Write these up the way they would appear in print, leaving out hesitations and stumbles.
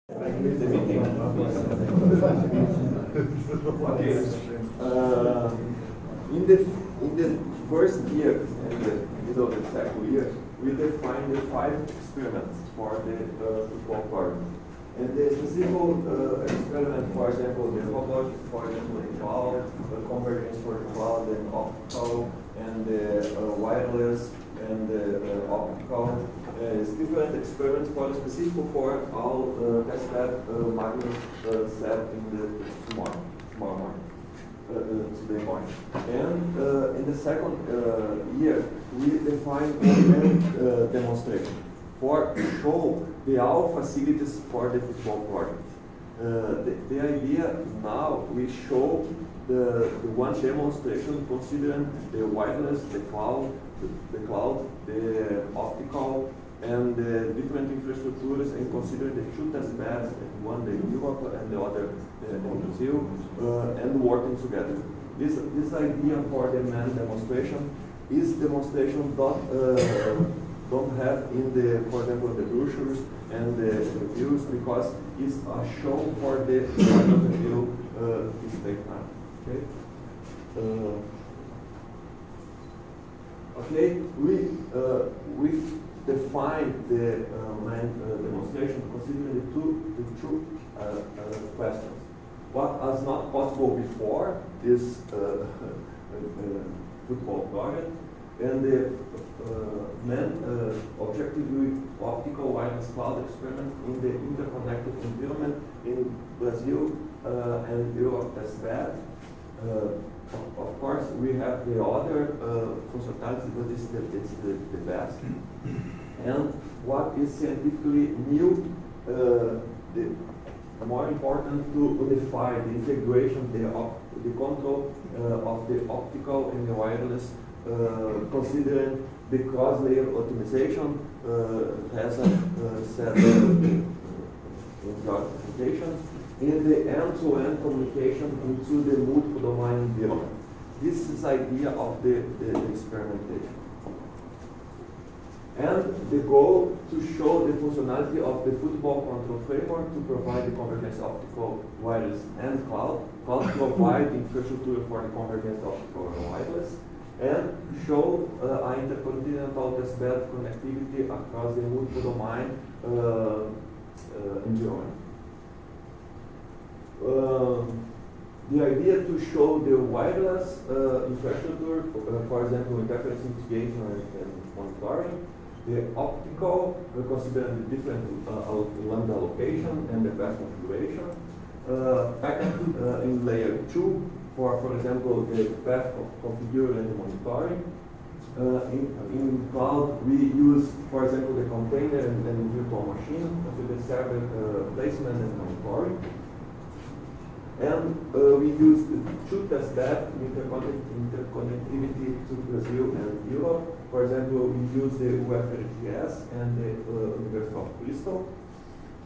Okay. In the first year and the middle of the second year, we defined the 5 experiments for the football tournament. And the specific experiment, for example, the robot, for example, the cloud, the convergence for the cloud, and optical, and the wireless, and the optical, is different experiments for the specific for all test that Magnus said in the tomorrow morning. Today morning. And in the second year, we defined a demonstration for show the all facilities for the football project. The idea now we show the one demonstration considering the wireless, the cloud, the optical, and the different infrastructures, and consider the 2 test beds, one in Europe and the other in Brazil, and working together. This idea for the main demonstration is demonstration don't have in the, for example, the brochures and the reviews, because it's a show for the review this take time. Okay. Okay, we define the main demonstration considering the two questions. What was not possible before this football project, and the main objective with optical wireless cloud experiment in the interconnected environment in Brazil and Europe test bed. Of course, we have the other functionalities, but it's the best. And what is scientifically new, the more important to unify the integration, the control of the optical and the wireless, considering the cross-layer optimization has a set of applications, in the end-to-end communication into the multiple domain environment. This is the idea of the experimentation. And the goal to show the functionality of the football control framework to provide the convergence optical, wireless, and cloud. Cloud provide infrastructure for the convergence optical and wireless, and show intercontinental testbed connectivity across the multiple domain environment. The idea to show the wireless infrastructure, for example, interference mitigation and monitoring, the optical, considering the different lambda allocation and the path configuration, packet in layer 2, for example, the path configure and the monitoring. In cloud, we use, for example, the container and virtual machine, consider server placement and monitoring. And we use the 2 test bed interconnectivity to Brazil and Europe. For example, we use the UFRGS and the University of Bristol.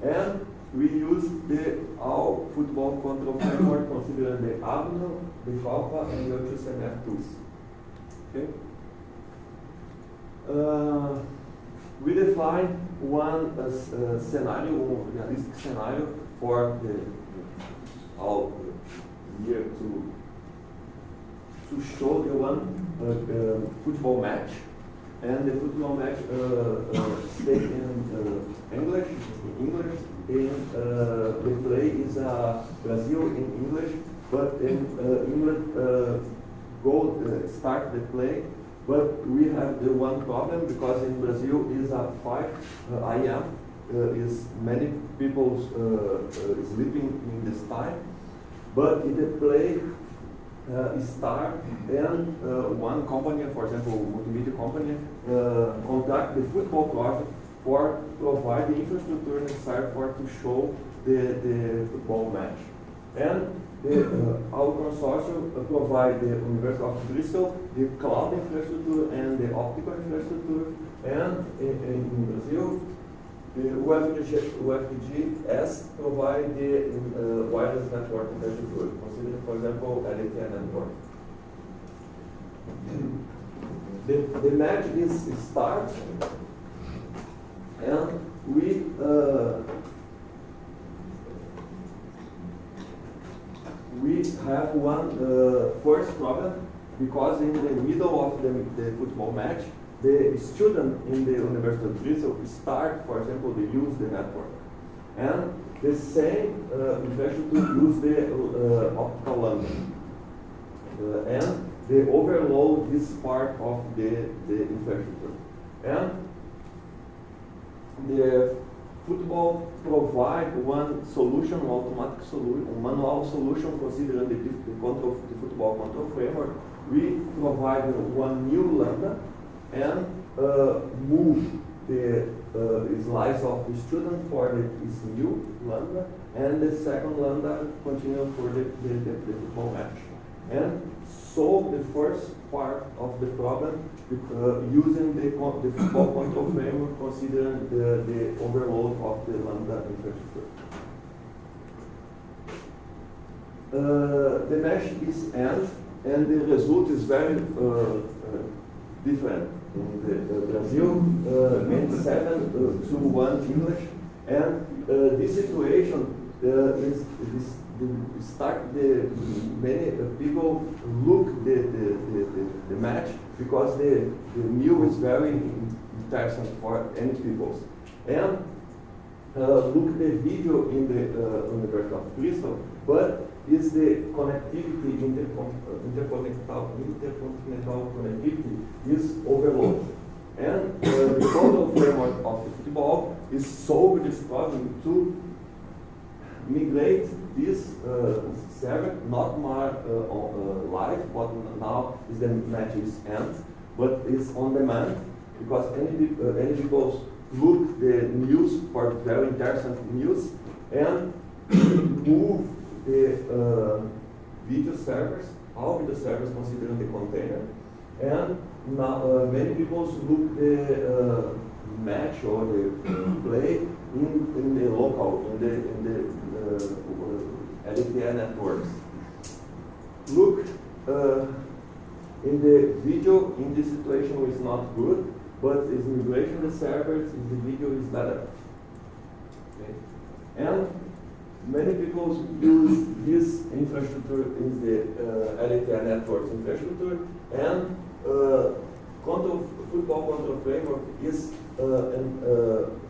And we use the all football control framework considering the Abno, the Copa, and the O2CMF tools. Okay? We define one scenario, realistic scenario for the all year to show the one football match, and the football match stayed in English, the play is Brazil in English, but in England start the play, but we have the one problem, because in Brazil is a 5 AM, is many people sleeping in this time, but in the play start, and one company, for example, multimedia company, contact the football project for provide the infrastructure necessary for to show the football match. And our consortium provide the University of Bristol, the cloud infrastructure and the optical infrastructure, and in Brazil, the UFRGS provide the wireless network infrastructure, considering, for example, LTE network. The match is start, and we we have one first problem, because in the middle of the football match, the student in the University of Bristol start, for example, they use the network. And the same infrastructure use the optical lambda. And they overload this part of the infrastructure. And the football provide one solution, one automatic solution, a manual solution considering the football control framework. We provide one new lambda and move the slice of the student for this new lambda, and the second lambda continue for the football match. And solve the first part of the problem using the football control framework, considering the overload of the lambda infrastructure. The match is end, and the result is very different. In the Brazil, went 7-1 English, and this situation many people look the match because the meal is very interesting for any people, and look the video in the University of Bristol, but is the connectivity, intercontinental connectivity is overloaded. And the total framework of the football is solve this problem to migrate this server, not more live, but now is the match is end, but it's on demand, because any people look the news for very interesting news, and move the video servers, all video servers considering the container, and now many people look the match or the play in the local, in the LTE networks. Look, in the video, in this situation is not good, but is migration the servers, the video is better. Okay. And many people use this infrastructure in the LTE networks infrastructure, and football control framework is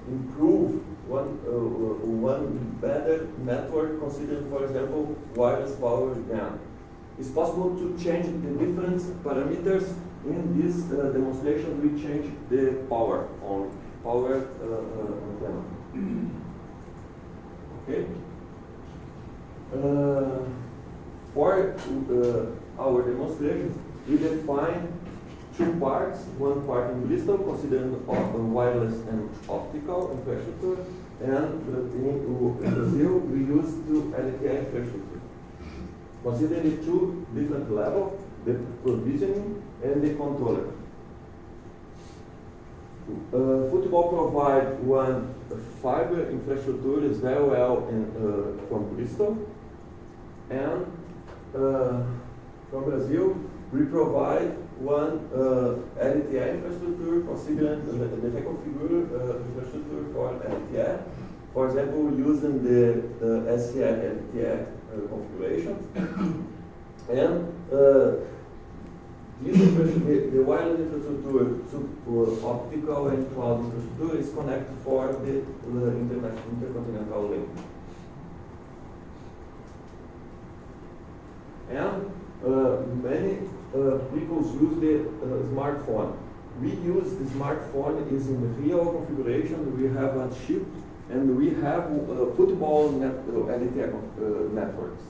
improve one better network, considering, for example, wireless power GAN. It's possible to change the different parameters. In this demonstration, we change the power on power antenna. Okay. For our demonstrations, we define two parts. One part in Bristol, considering wireless and optical infrastructure, and in Brazil, we use two LTE infrastructure. Considering the two different levels, the provisioning and the controller. Football provide one fiber infrastructure is very well from Bristol, and from Brazil we provide one LTE infrastructure, considering the reconfigured infrastructure for LTE. For example, using the SCL LTE configuration, and the wireless infrastructure to optical and cloud infrastructure is connected for the intercontinental link. And many people use the smartphone. We use the smartphone is in the real configuration. We have a chip, and we have football LTE networks.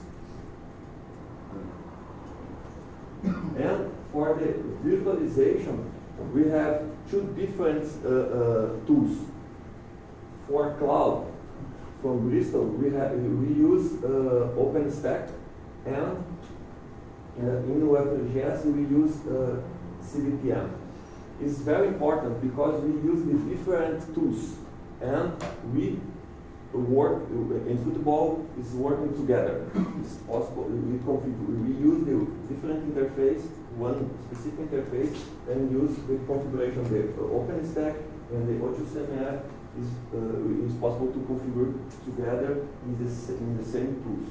And for the virtualization, we have two different tools. For cloud, from Bristol, we use OpenStack, and in WebGS we use CVPN. It's very important because we use the different tools, and we work in football is working together. It's possible we use the different interface, one specific interface, and use the configuration. The OpenStack and the O2CMF is possible to configure together in the same tools.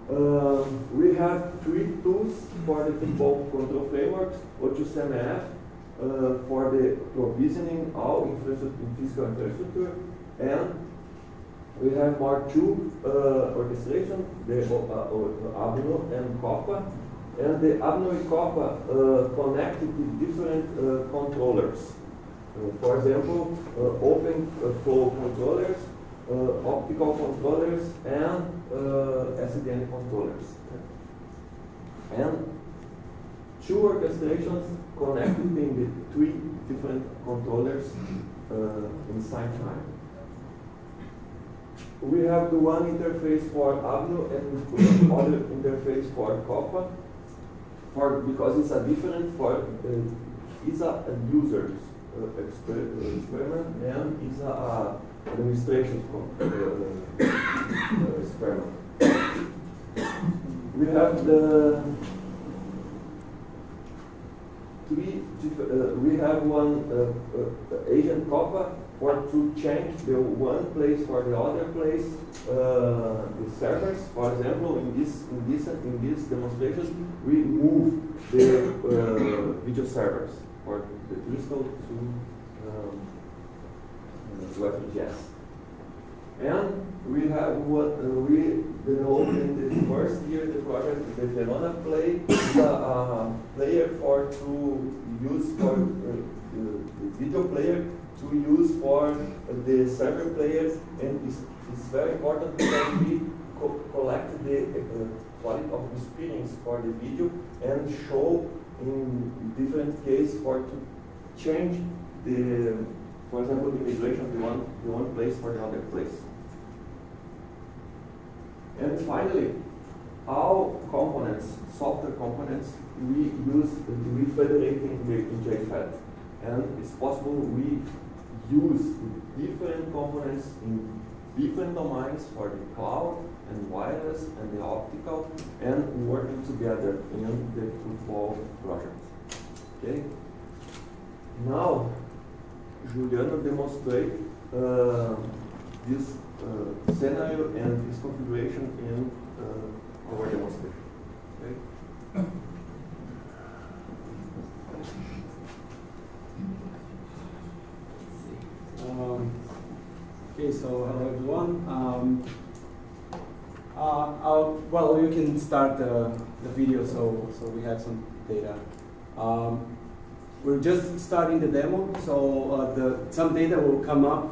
We have 3 tools for the FUTEBOL control frameworks: O2CMF for the provisioning all physical infrastructure, and we have more 2 orchestration, the Abno and Copa. And the Abno and Copa connected to different controllers. For example, open flow controllers, optical controllers, and SDN controllers. And 2 orchestrations connected in the 3 different controllers in same time. We have the one interface for Abno and other interface for Copa, because it's a different for it's a user's experiment, and it's a administration experiment. We have the we have one agent Copa to change the one place for the other place. The servers, for example, in this demonstration, we move the video servers for the crystal to FGS. And we have what we developed in the first year of the project. The Verona Play is a player to use for the video player to use for the server players, and it's very important because we collect the quality of experience for the video and show in different cases to change the, for example, the migration of the one place for the other place. And finally, all components, software components, we federate in JFET. And it's possible we use different components in different domains for the cloud and wireless and the optical, and working together in the FUTEBOL project. Okay. Now, Juliano demonstrate this scenario and this configuration in our demonstration. Okay. Okay, so hello everyone. Well, you can start the video so we have some data. We're just starting the demo, so some data will come up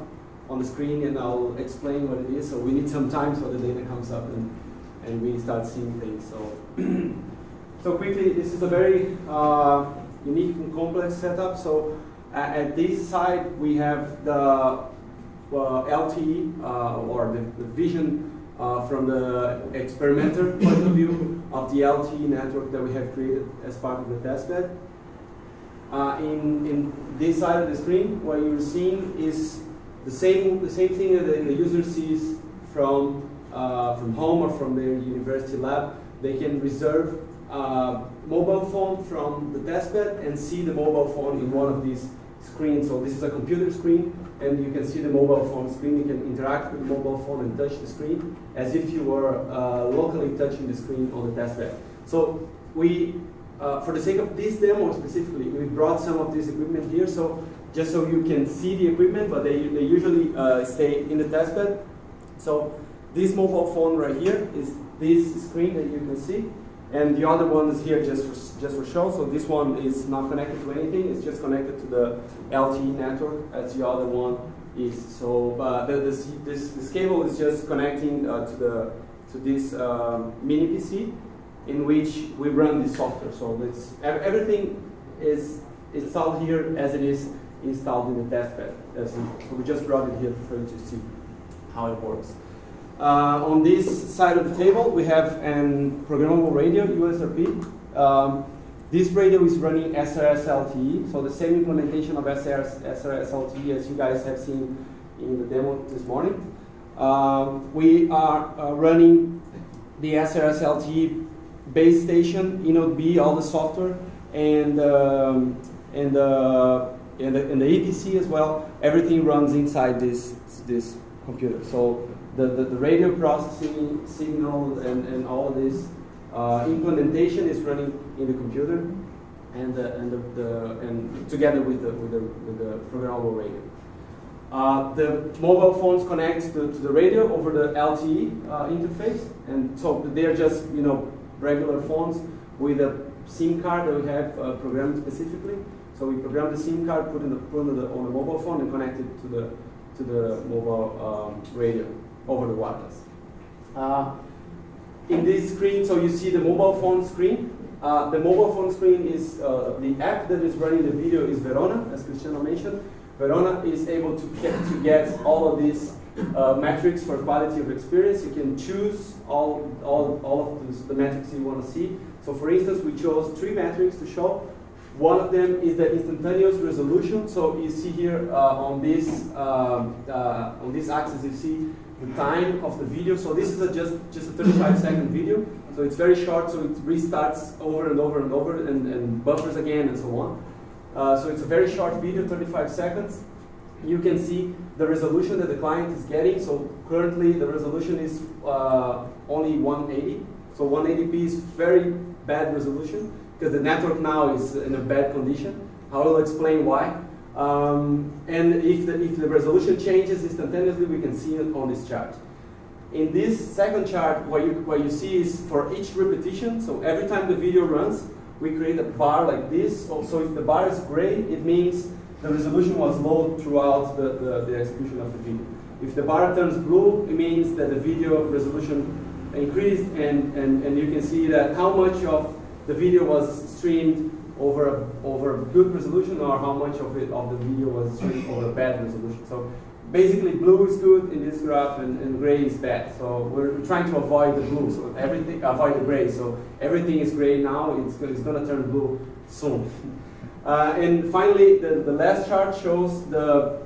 on the screen and I'll explain what it is. So we need some time so the data comes up and we start seeing things. So quickly, this is a very unique and complex setup. So at this side we have the LTE or the vision from the experimenter point of view of the LTE network that we have created as part of the testbed. In this side of the screen, what you're seeing is the same thing that the user sees from home or from their university lab. They can reserve mobile phone from the testbed and see the mobile phone in one of these screens. So this is a computer screen, and you can see the mobile phone screen. You can interact with the mobile phone and touch the screen as if you were locally touching the screen on the testbed. So we, for the sake of this demo specifically, we brought some of this equipment here, so just so you can see the equipment, but they usually stay in the testbed. So this mobile phone right here is this screen that you can see, and the other one is here just for show. So this one is not connected to anything; it's just connected to the LTE network, as the other one is. So this cable is just connecting to this mini PC, in which we run this software. So everything is installed here as it is installed in the testbed. So we just brought it here for you to see how it works. On this side of the table, we have an programmable radio, USRP. This radio is running SRS LTE, so the same implementation of SRS LTE as you guys have seen in the demo this morning. We are running the SRS LTE base station, Inode B, all the software, and the EPC as well. Everything runs inside this computer. So the radio processing signal and all of this implementation is running in the computer, and together with the programmable radio. The mobile phones connect to the radio over the LTE interface, and so they're just regular phones with a SIM card that we have programmed specifically. So we program the SIM card, put on the mobile phone, and connect it to the mobile radio over the wireless. In this screen, so you see the mobile phone screen. The mobile phone screen is the app that is running the video is Verona, as Cristiano mentioned. Verona is able to get all of these metrics for quality of experience. You can choose all of the metrics you want to see. So for instance, we chose 3 metrics to show. One of them is the instantaneous resolution. So you see here on this axis, you see the time of the video. So this is just a 35-second video. So it's very short, so it restarts over and over and over and buffers again and so on. So it's a very short video, 35 seconds. You can see the resolution that the client is getting. So currently the resolution is only 180. So 180p is very bad resolution because the network now is in a bad condition. I will explain why. And if the resolution changes instantaneously, we can see it on this chart. In this second chart, what you see is for each repetition, so every time the video runs, we create a bar like this. So if the bar is gray, it means the resolution was low throughout the execution of the video. If the bar turns blue, it means that the video resolution increased, and you can see that how much of the video was streamed over a good resolution, or how much of the video was streamed over a bad resolution. So basically, blue is good in this graph, and gray is bad. So we're trying to avoid the blue, so avoid the gray. So everything is gray now. It's going to turn blue soon. And finally, the last chart shows the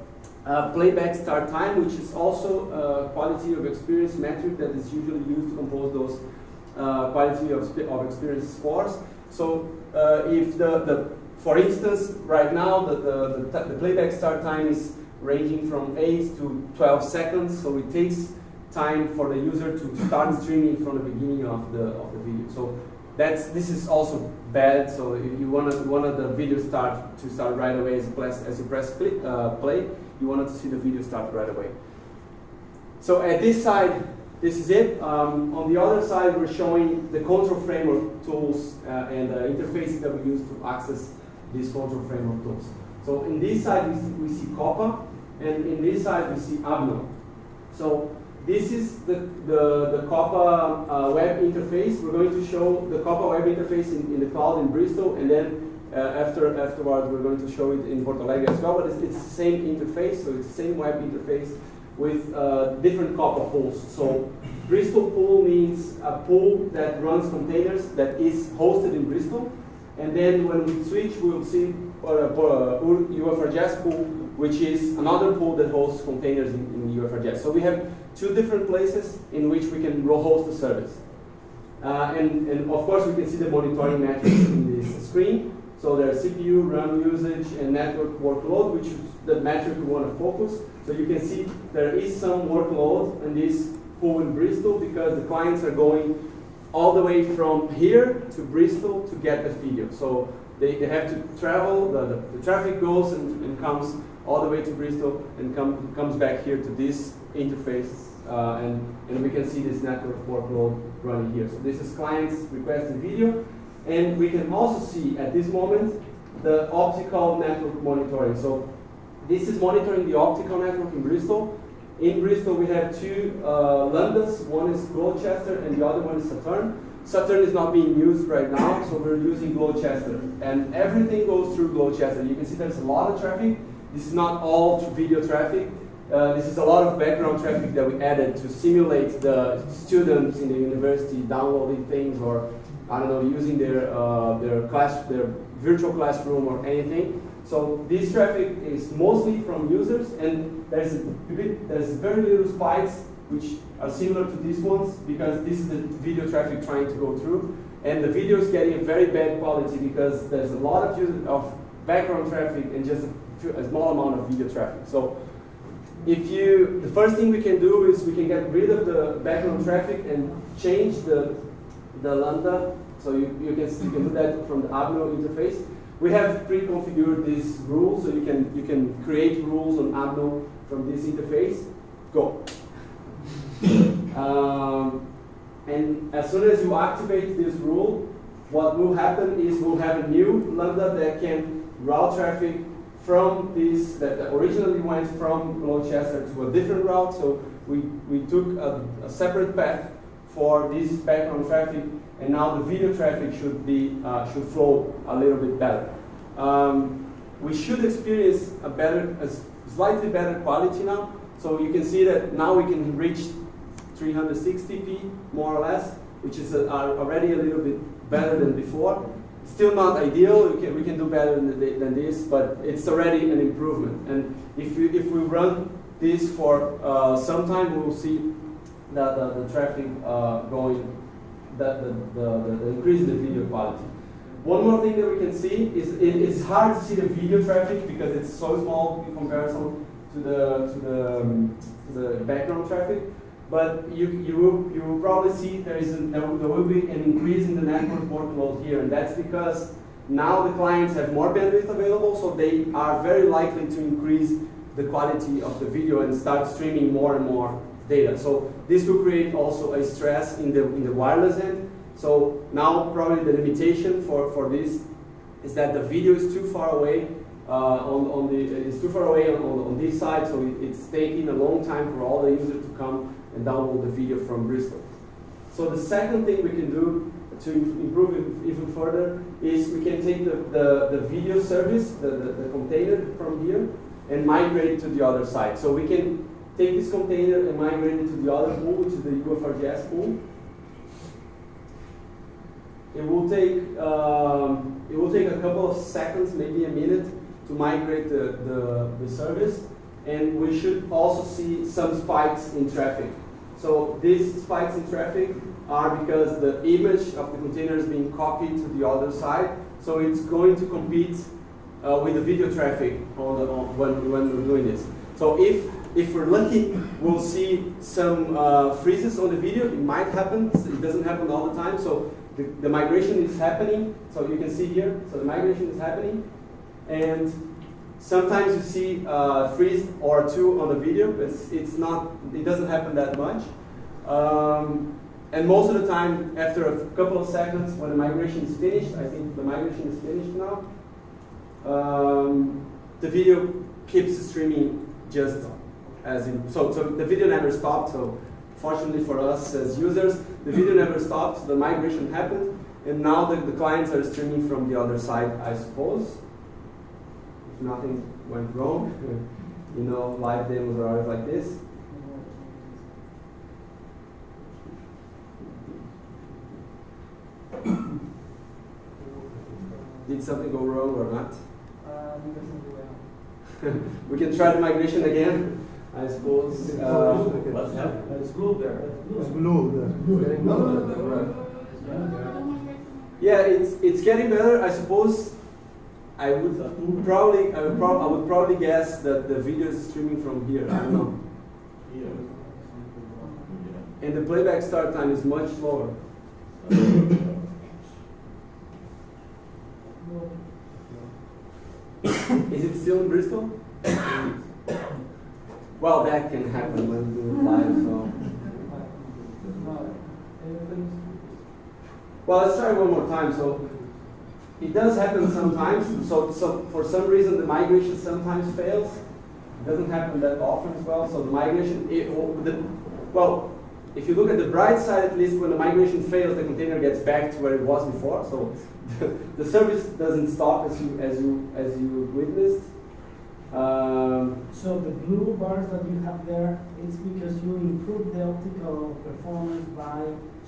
playback start time, which is also a quality of experience metric that is usually used to compose those quality of experience scores. So if for instance, right now the playback start time is ranging from 8 to 12 seconds, so it takes time for the user to start streaming from the beginning of the video. So this is also bad. So if you want the video to start right away as you press play, you wanted to see the video start right away. So at this side, this is it. On the other side, we're showing the control framework tools and the interfaces that we use to access these control framework tools. So in this side, we see COPA, and in this side, we see ABNO. So this is the COPA web interface. We're going to show the COPA web interface in the cloud in Bristol, and then afterwards, we're going to show it in Porto Alegre as well, but it's the same interface, so it's the same web interface with different COPA pools. So Bristol pool means a pool that runs containers that is hosted in Bristol. And then when we switch, we'll see UFRJS pool, which is another pool that hosts containers in UFRJS. So we have 2 different places in which we can host the service. And of course, we can see the monitoring metrics in this screen. So there's CPU, RAM usage, and network workload, which is the metric we want to focus. So you can see there is some workload in this pool in Bristol because the clients are going all the way from here to Bristol to get the video. So they have to travel, the traffic goes and comes all the way to Bristol and comes back here to this interface, and we can see this network workload running here. So this is clients requesting video, and we can also see at this moment the optical network monitoring. So this is monitoring the optical network in Bristol. In Bristol, we have 2 lambdas. One is Gloucester, and the other one is Saturn. Saturn is not being used right now, so we're using Gloucester. And everything goes through Gloucester. You can see there's a lot of traffic. This is not all video traffic. This is a lot of background traffic that we added to simulate the students in the university downloading things, or I don't know, using their virtual classroom or anything. So this traffic is mostly from users, and there's very little spikes which are similar to these ones because this is the video traffic trying to go through, and the video is getting a very bad quality because there's a lot of background traffic and just a small amount of video traffic. So the first thing we can do is we can get rid of the background traffic and change the lambda. So you can do that from the Abno interface. We have pre-configured these rules, so you can create rules on Abno from this interface. Go. And as soon as you activate this rule, what will happen is we'll have a new lambda that can route traffic from this, that originally went from Gloucester to a different route. So we took a separate path for this background traffic, and now the video traffic should flow a little bit better. We should experience a slightly better quality now. So you can see that now we can reach 360p more or less, which is already a little bit better than before. Still not ideal. We can do better than this, but it's already an improvement. And if we run this for some time, we will see the traffic going, the increase in the video quality. One more thing that we can see is it's hard to see the video traffic because it's so small in comparison to the background traffic. But you will probably see there will be an increase in the network workload here, and that's because now the clients have more bandwidth available, so they are very likely to increase the quality of the video and start streaming more and more data. So this will create also a stress in the wireless end. So now probably the limitation for this is that the video is too far away on this side, so it's taking a long time for all the users to come and download the video from Bristol. So the second thing we can do to improve it even further is we can take the video service, the container from here, and migrate it to the other side. So we can take this container and migrate it to the other pool, which is the UFRGS pool. It will take a couple of seconds, maybe a minute, to migrate the service, and we should also see some spikes in traffic. So these spikes in traffic are because the image of the container is being copied to the other side, so it's going to compete with the video traffic when we're doing this. So if we're lucky, we'll see some freezes on the video. It might happen. It doesn't happen all the time. So the migration is happening. So you can see here. So the migration is happening, and sometimes you see freeze or two on the video. It doesn't happen that much. And most of the time, after a couple of seconds, when the migration is finished, I think the migration is finished now, the video keeps streaming just as in. So the video never stopped. So fortunately for us as users, the video never stopped. The migration happened, and now the clients are streaming from the other side, I suppose. If nothing went wrong, you know, live demos are always like this. Did something go wrong or not? We can try the migration again, I suppose. What's happening? It's blue there. It's blue there. No. Yeah, it's getting better. I suppose I would probably guess that the video is streaming from here. I don't know. And the playback start time is much lower. Is it still in Bristol? Well, that can happen when we do it live, so. Well, let's try one more time. So it does happen sometimes. So for some reason, the migration sometimes fails. It doesn't happen that often as well. So the migration, if you look at the bright side, at least when the migration fails, the container gets back to where it was before. So the service doesn't stop as you witnessed. So the blue bars that you have there, it's because you improve the optical performance by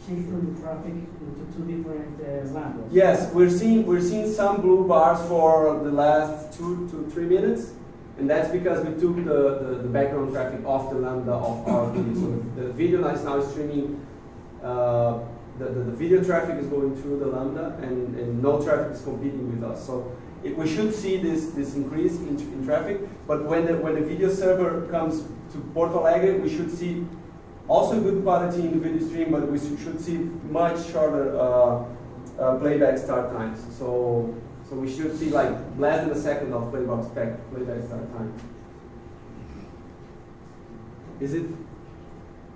shifting the traffic into two different lambdas. Yes, we're seeing some blue bars for the last 2 to 3 minutes, and that's because we took the background traffic off the lambda of our video. So the video is now streaming. The video traffic is going through the lambda, and no traffic is competing with us. So we should see this increase in traffic, but when the video server comes to Porto Alegre, we should see also good quality in the video stream, but we should see much shorter playback start times. So we should see like less than a second of playback start time. Is it?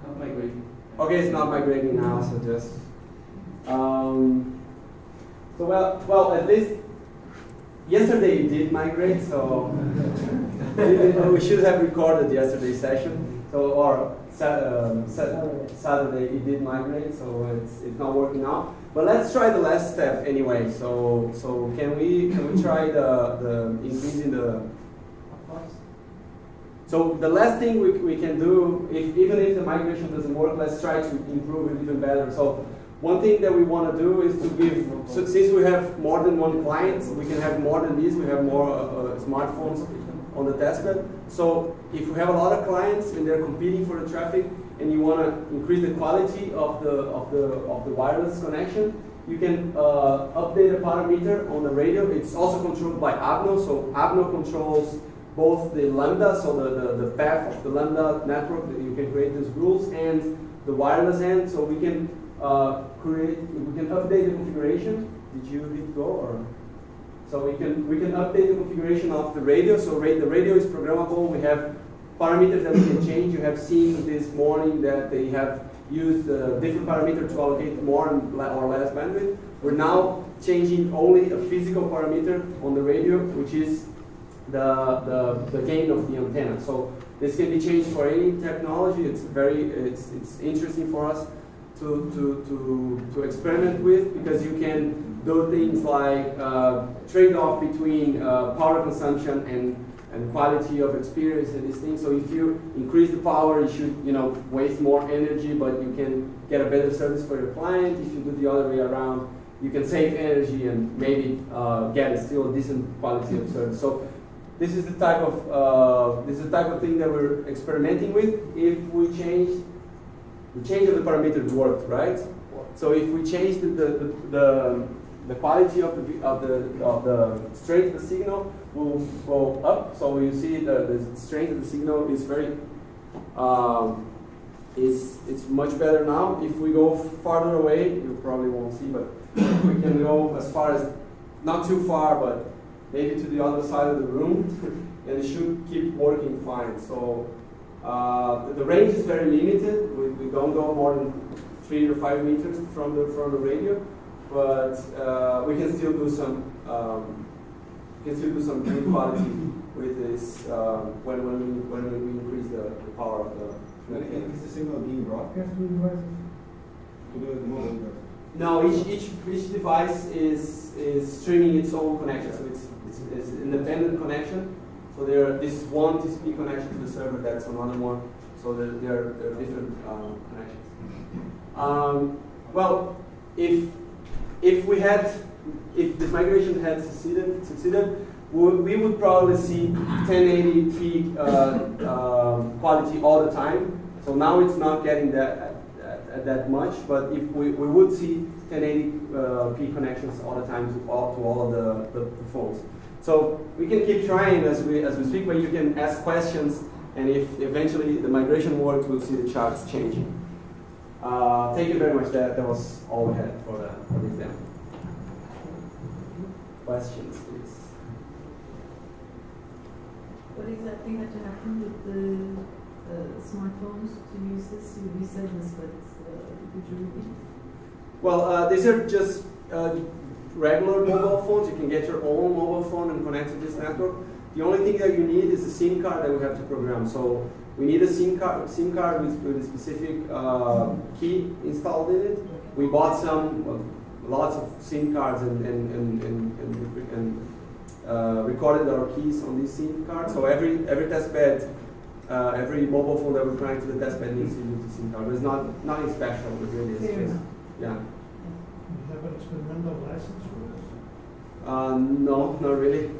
Not migrating. Okay, it's not migrating now, so just. So well, at least yesterday it did migrate, so we should have recorded yesterday's session. So or Saturday it did migrate, so it's not working out. But let's try the last step anyway. So can we try the increasing the. So the last thing we can do, even if the migration doesn't work, let's try to improve it even better. So one thing that we want to do is to give, so since we have more than one client, we can have more than this, we have more smartphones on the testbed. So if we have a lot of clients and they're competing for the traffic and you want to increase the quality of the wireless connection, you can update a parameter on the radio. It's also controlled by Abno, so Abno controls both the lambda, so the path of the lambda network that you can create these rules, and the wireless end, so we can update the configuration. Did you hit go or? So we can update the configuration of the radio. So the radio is programmable. We have parameters that we can change. You have seen this morning that they have used different parameters to allocate more or less bandwidth. We're now changing only a physical parameter on the radio, which is the gain of the antenna. So this can be changed for any technology. It's interesting for us to experiment with, because you can do things like trade-off between power consumption and quality of experience and these things. So if you increase the power, you should waste more energy, but you can get a better service for your client. If you do the other way around, you can save energy and maybe get still a decent quality of service. So this is the type of thing that we're experimenting with. If we change the change of the parameters worked, right? So if we change the quality of the strength of the signal will go up. So you see the strength of the signal is very it's much better now. If we go farther away, you probably won't see, but we can go as far as, not too far, but maybe to the other side of the room, and it should keep working fine. So the range is very limited. We don't go more than 3 or 5 meters from the radio, but we can still do some good quality with this when we increase the power of the. Is the signal being broadcast to the devices? To the mobile device? No, each device is streaming its own connection, so it's an independent connection. So this is one TCP connection to the server, that's another one. So there are different connections. Well, if this migration had succeeded, we would probably see 1080p quality all the time. So now it's not getting that much, but if we would see 1080p connections all the time to all of the phones. So we can keep trying as we speak, but you can ask questions, and if eventually the migration works, we'll see the charts changing. Thank you very much. That was all we had for this demo. Questions, please. What exactly had to happen with the smartphones to use this? You said this, but could you repeat? Well, these are just regular mobile phones. You can get your own mobile phone and connect to this network. The only thing that you need is a SIM card that we have to program. So we need a SIM card with a specific key installed in it. We bought lots of SIM cards and recorded our keys on these SIM cards. So every testbed, every mobile phone that we're trying to the testbed needs to use the SIM card. But it's nothing special. It really is just, yeah. You have an experimental license for this? No, not really.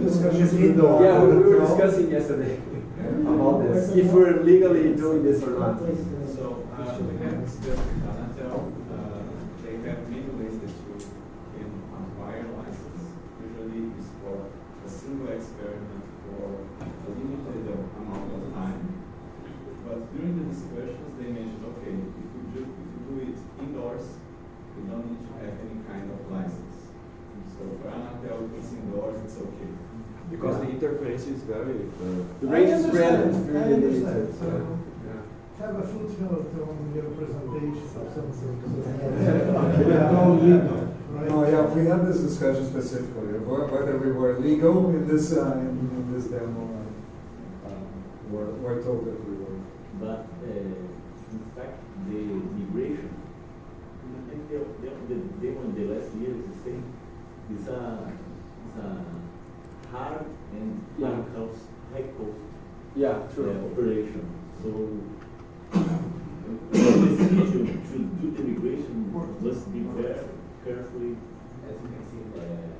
Discussion Yeah, we were discussing yesterday about this, if we're legally doing this or not. So we have discussed with Untitled. They have many ways that you can acquire license. Usually it's for a single experiment for a limited amount of time. But during the discussions, they mentioned, okay, if you do it indoors, you don't need to have any kind of license. So for Anatel, if it's indoors, it's okay. Because the interface is very. The range is understand, relative. I understand. So Yeah. have a footnote on your presentation or something. No legal, right? Oh, yeah, we had this discussion specifically, whether we were legal in this demo, we're told that we were. But in fact, the migration, I think the demo in the last year is the same. It's a hard and high cost Yeah, true. operation. So the decision to do the migration must be very carefully, as you can see,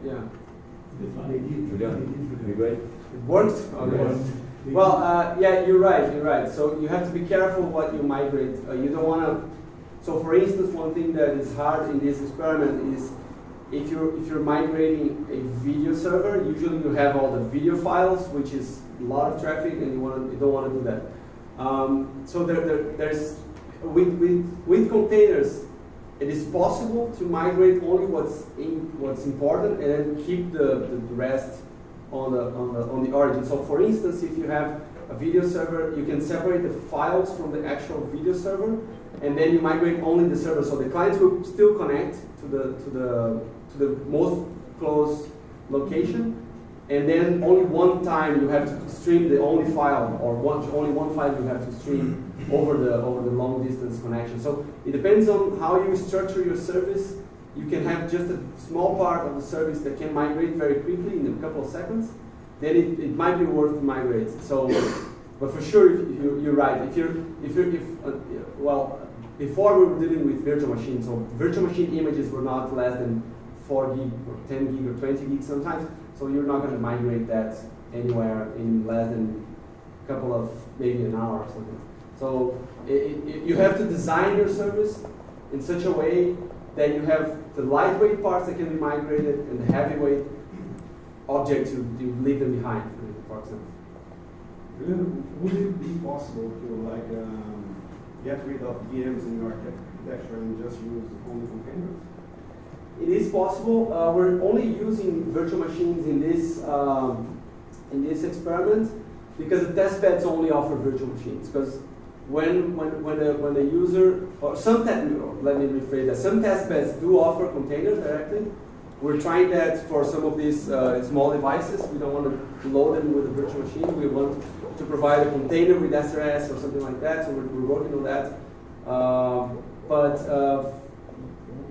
Yeah. defined. Julian, you great? It works? Okay. Well, yeah, you're right. So you have to be careful what you migrate. You don't want to. So, for instance, one thing that is hard in this experiment is if you're migrating a video server. Usually, you have all the video files, which is a lot of traffic, and you don't want to do that. So there's with containers, it is possible to migrate only what's important, and then keep the rest on the origin. So for instance, if you have a video server, you can separate the files from the actual video server, and then you migrate only the server. So the clients will still connect to the most close location, and then only one time you have to stream the only file, or only one file you have to stream over the long distance connection. So it depends on how you structure your service. You can have just a small part of the service that can migrate very quickly in a couple of seconds. Then it might be worth to migrate. So, but for sure, you're right. Well, before we were dealing with virtual machines, so virtual machine images were not less than 4 gig or 10 gig or 20 gig sometimes. So you're not going to migrate that anywhere in less than a couple of, maybe an hour or something. So you have to design your service in such a way that you have the lightweight parts that can be migrated and the heavyweight objects, you leave them behind, for example. Would it be possible to get rid of VMs in your architecture and just use only containers? It is possible. We're only using virtual machines in this experiment because the test beds only offer virtual machines. Because when the user, or let me rephrase that, some test beds do offer containers directly. We're trying that for some of these small devices. We don't want to load them with a virtual machine. We want to provide a container with SRS or something like that. So we're working on that.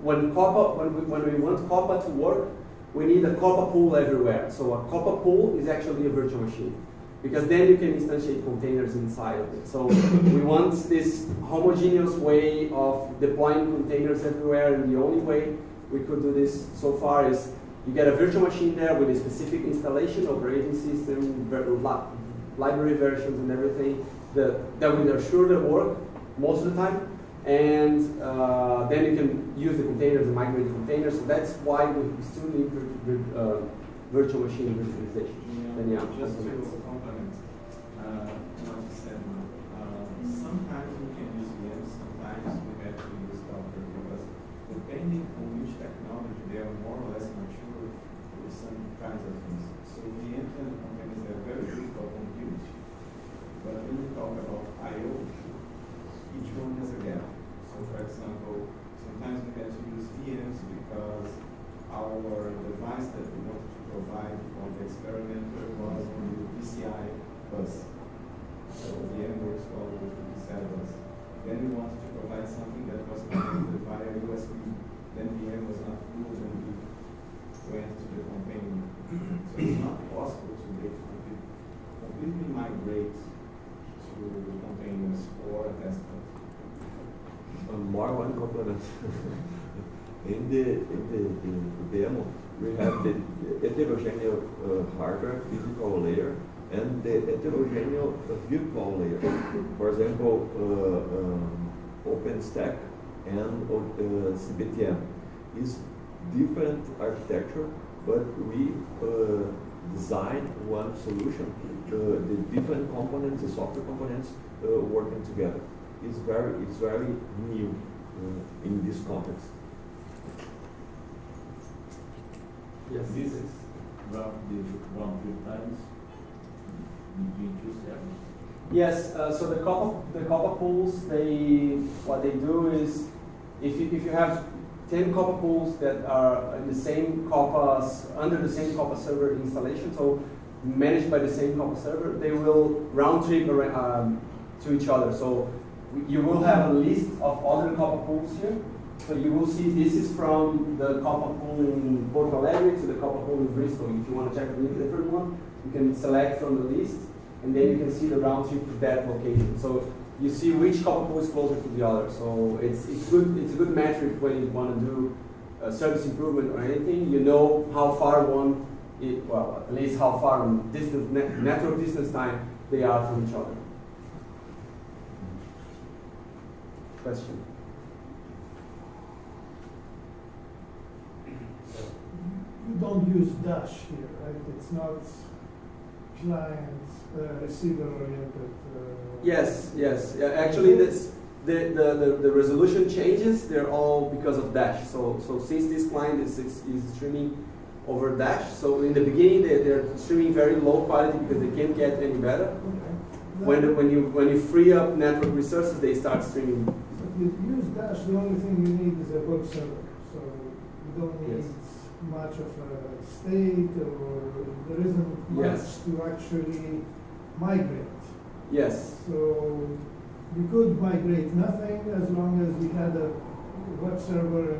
When we want COPA to work, we need a COPA pool everywhere. So a COPA pool is actually a virtual machine, because then you can instantiate containers inside of it. So we want this homogeneous way of deploying containers everywhere, and the only way we could do this so far is you get a virtual machine there with a specific installation, operating system, library versions and everything that will assure the work most of the time. And then you can use the containers and migrate the containers. So that's why we still need virtual machine virtualization. Just to complement what you said now, sometimes we can use VMs, sometimes we have to use Docker, because depending on which technology, they are more or less mature with some kinds of things. So VMs and containers are very good for compute, but when we talk about I/O, each one has a gap. So for example, sometimes we get to use VMs because our device that we wanted to provide for the experimenter was on the PCI bus. So VM works well with the PCI bus. Then we wanted to provide something that was connected via USB. Then VM was not good, and we went to the container. So it's not possible today to completely migrate to the containers for a test bed. More one component. In the demo, we have the heterogeneous hardware physical layer and the heterogeneous virtual layer. For example, OpenStack and CBTM is different architecture, but we design one solution, the different components, the software components, working together. It's very new in this context. Yes. This is round trip times between two servers. Yes, so the Copa pools, what they do is, if you have 10 Copa pools that are in the same Copa's, under the same Copa server installation, so managed by the same Copa server, they will round trip to each other. So you will have a list of other Copa pools here. So you will see this is from the Copa pool in Porto Alegre to the Copa pool in Bristol. If you want to check a different one, you can select from the list, and then you can see the round trip to that location. So you see which Copa pool is closer to the other. So it's good. It's a good metric when you want to do service improvement or anything. You know how far one, well, at least how far on distance, network distance time they are from each other. Question. You don't use Dash here, right? It's not client receiver oriented. Yes. Yeah, actually, the resolution changes. They're all because of Dash. So since this client is streaming over Dash, so in the beginning they're streaming very low quality because they can't get any better. Okay. When you free up network resources, they start streaming. If you use Dash, the only thing you need is a web server. So you don't need much of a state, or there isn't much to actually migrate. Yes. So you could migrate nothing as long as you had a web server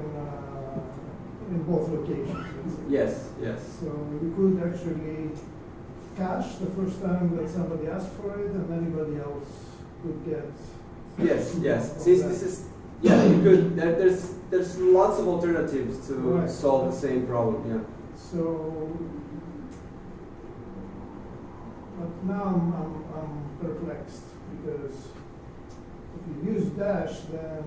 in both locations. Yes. So you could actually cache the first time that somebody asked for it, and anybody else could get. Yes. Since this is, you could. There's lots of alternatives to solve the same problem. Yeah. So, but now I'm perplexed because if you use Dash, then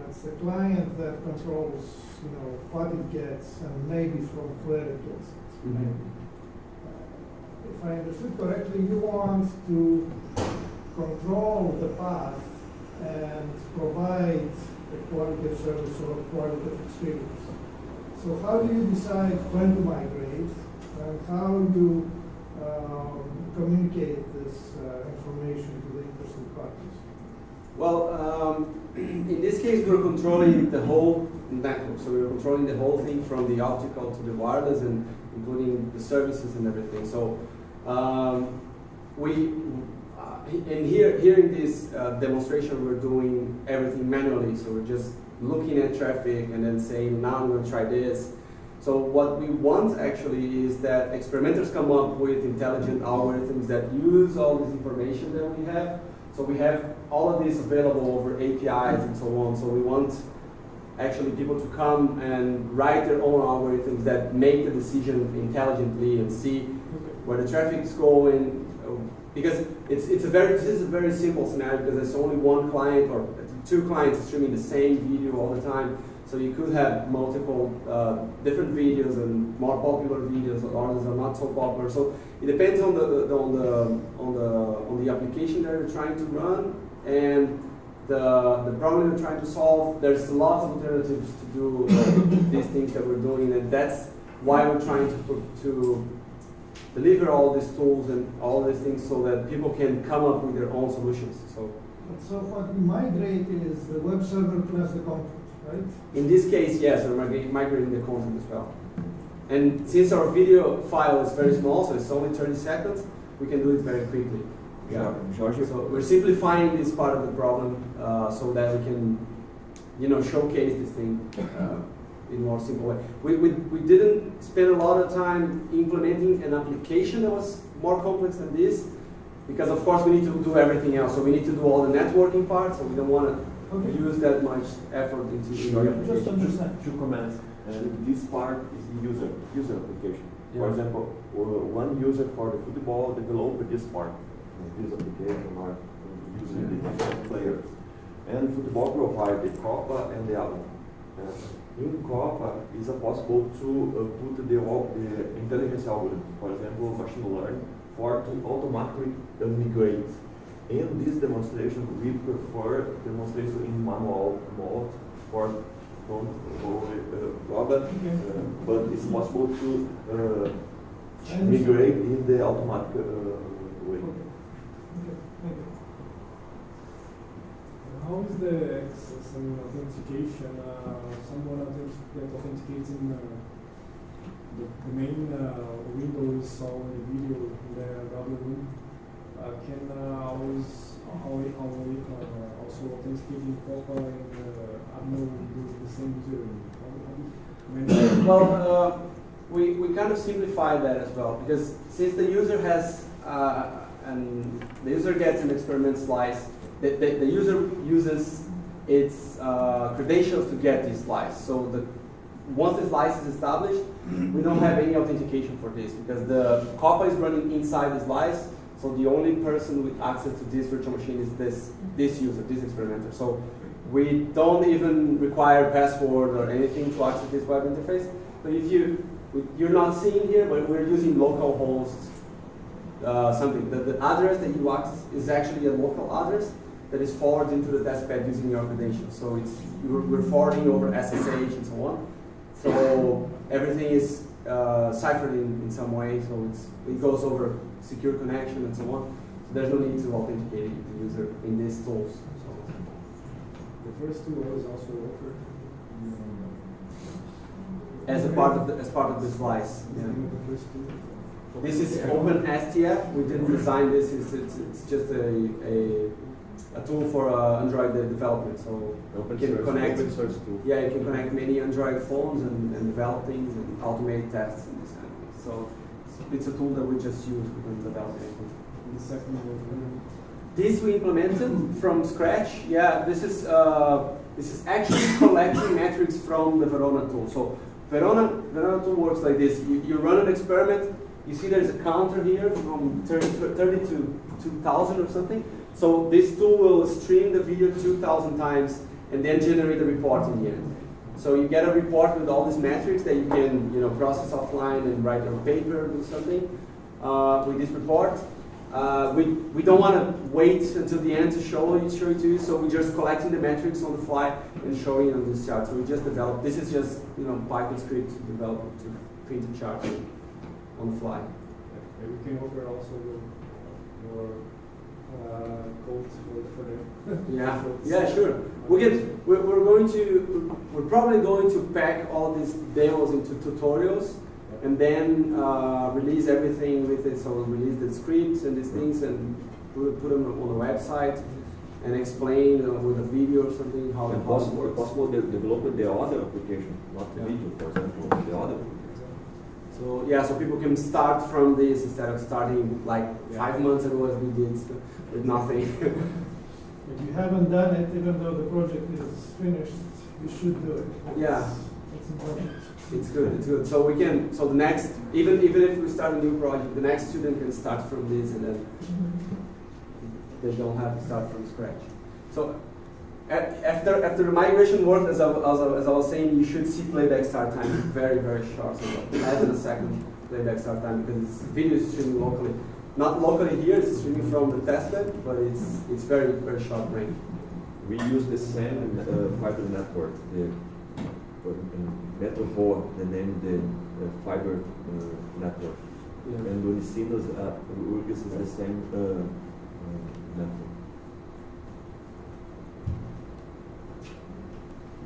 it's the client that controls what it gets and maybe from where it gets it. Mm-hmm. If I understood correctly, you want to control the path and provide a quality of service or quality of experience. So how do you decide when to migrate, and how you communicate this information to the interested parties? Well, in this case, we're controlling the whole network. So we're controlling the whole thing from the optical to the wireless, and including the services and everything. So and here in this demonstration, we're doing everything manually. So we're just looking at traffic and then saying, now I'm going to try this. So what we want actually is that experimenters come up with intelligent algorithms that use all this information that we have. So we have all of this available over APIs and so on. So we want actually people to come and write their own algorithms that make the decision intelligently and see where the traffic is going. Because this is a very simple scenario, because there's only one client or two clients streaming the same video all the time. So you could have multiple different videos and more popular videos, or others are not so popular. So it depends on the application that you're trying to run and the problem you're trying to solve. There's lots of alternatives to do these things that we're doing, and that's why we're trying to deliver all these tools and all these things so that people can come up with their own solutions. So what we migrate is the web server plus the content, right? In this case, yes, we're migrating the content as well. And since our video file is very small, so it's only 30 seconds, we can do it very quickly. Yeah. So we're simplifying this part of the problem so that we can, showcase this thing in a more simple way. We didn't spend a lot of time implementing an application that was more complex than this, because of course we need to do everything else. So we need to do all the networking parts, so we don't want to use that much effort into the application. Just understand. Two comments. This part is the user application. For example, one user for the football developed this part, this application, or using the different players. And football provides the Copa and the album. In Copa, it's possible to put the intelligence algorithm, for example, machine learning, to automatically migrate. In this demonstration, we prefer demonstration in manual mode for robot, but it's possible to migrate in the automatic way. Okay, thank you. How is the access and authentication? Someone that authenticates in the main window we saw in the video in the other room can always also authenticate in Copa and I don't know, the same user. Well, we kind of simplify that as well, because since the user has and the user gets an experiment slice, the user uses its credentials to get this slice. So once the slice is established, we don't have any authentication for this, because the COPA is running inside the slice. So the only person with access to this virtual machine is this user, this experimenter. So we don't even require password or anything to access this web interface. But if you're not seeing here, but we're using localhost something. The address that you access is actually a local address that is forwarded into the testbed using your credentials. So we're forwarding over SSH and so on. So everything is ciphered in some way. So it goes over secure connection and so on. So there's no need to authenticate the user in these tools. So the first tool is also offered as part of the slice. Yeah. the first tool. This is OpenSTF. We didn't design this. It's just a tool for Android development. So Open you can source, connect. open source tool. Yeah, you can connect many Android phones and develop things and automate tests and this kind of thing. So it's a tool that we just use within development. The second one. This we implemented from scratch. Yeah, this is actually collecting metrics from the Verona tool. So Verona tool works like this. You run an experiment. You see there's a counter here from 30 to 2,000 or something. So this tool will stream the video 2,000 times and then generate a report in the end. So you get a report with all these metrics that you can process offline and write on paper or do something with this report. We don't want to wait until the end to show it to you, so we're just collecting the metrics on the fly and showing it on this chart. So we just developed, this is just Python script to develop to print the chart on the fly. And we can offer also your codes for them. Yeah, sure. We're probably going to pack all these demos into tutorials and then release everything with it. So we'll release the scripts and these things and put them on the website and explain with a video or something how it works. Possible to develop the other application, not the video, for example, the other application. So yeah, so people can start from this instead of starting like 5 months ago as we did with nothing. If you haven't done it, even though the project is finished, you should do it. It's important. It's good. So we can. So the next, even if we start a new project, the next student can start from this, and then they don't have to start from scratch. So after the migration work, as I was saying, you should see playback start time very short, so less than a second playback start time, because it's video is streaming locally. Not locally here, it's streaming from the testbed, but it's very short range. We use the same fiber network. Metro the name the fiber network. Yeah. And Unicinos uses the same network.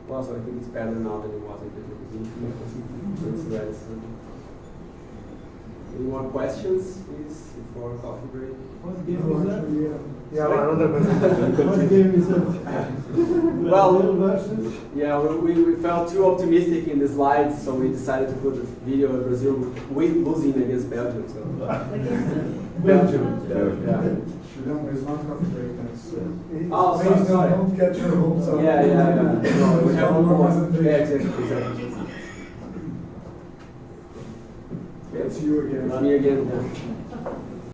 Well, so I think it's better now than it was in the beginning. It's any more questions, please, before coffee break? What game is that? Yeah, another question. What game is that? Well, versus? yeah, we felt too optimistic in the slides, so we decided to put a video of Brazil losing against Belgium. So. Belgium. Yeah. There's one coffee break next. Oh, Please sorry. don't catch your hopes up. Yeah. No, we have one more. Yeah, exactly. It's you again. It's me again. Yeah.